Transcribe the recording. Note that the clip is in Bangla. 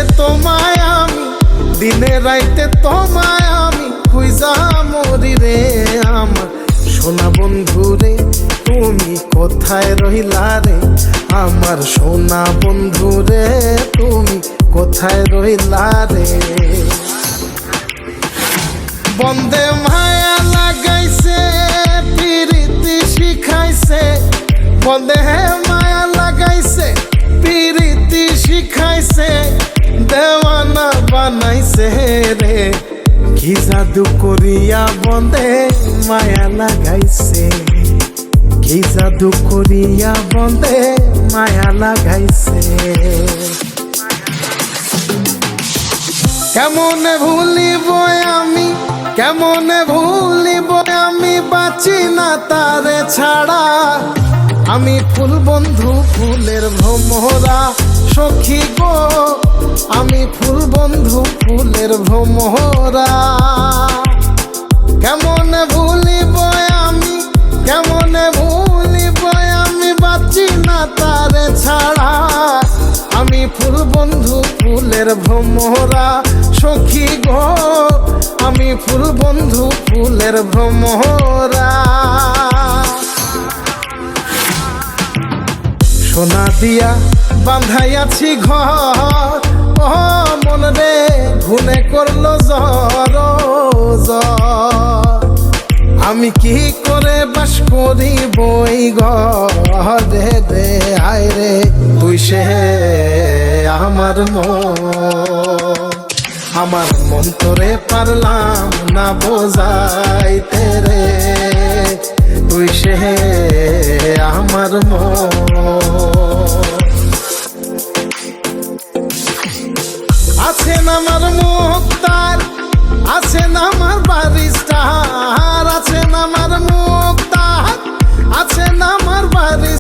রাইতে তোমায় আমি, দিনে রাইতে তোমায় আমি খুঁজা মরি রে। আমার সোনা বন্ধু রে তুমি কোথায় রহিলা রে, আমার সোনা বন্ধু রে তুমি কোথায় রহিলা রে। বন্দে মায়া লাগাইছে প্রীতি শিখাইছে, বন্দে মায়া লাগাইছে প্রীতি শিখাইছে, দেওয়ানা বানাইছে রে। কি জাদু করিয়া বন্দে মায়া লাগাইছে, কি জাদু করিয়া বন্দে মায়া লাগাইছে। কেমনে ভুলিব আমি, কেমনে ভুলিব আমি, বাঁচি না তারে ছাড়া। আমি ফুল বন্ধু ফুলের ভ্রমরা সখী গো, আমি ফুল বন্ধু ফুলের ভ্রমরা। কেমনে ভুলিব আমি, কেমনে ভুলিব আমি, বাঁচি না তারে ছাড়া। আমি ফুল বন্ধু ফুলের ভ্রমরা সখী গো, আমি ফুল বন্ধু ফুলের ভ্রমরা। সোনা দিয়া বাঁধাইয়াছি ঘর, ও মন রে ঘুনে করলো জ্বর জ্বর। আমি কি করে বাস করিব এই ঘরে রে, আয় রে তুই সে আমার আমার মন তোরে পারলাম না বোঝাইতে রে, তুই সে আমার আছেন আমার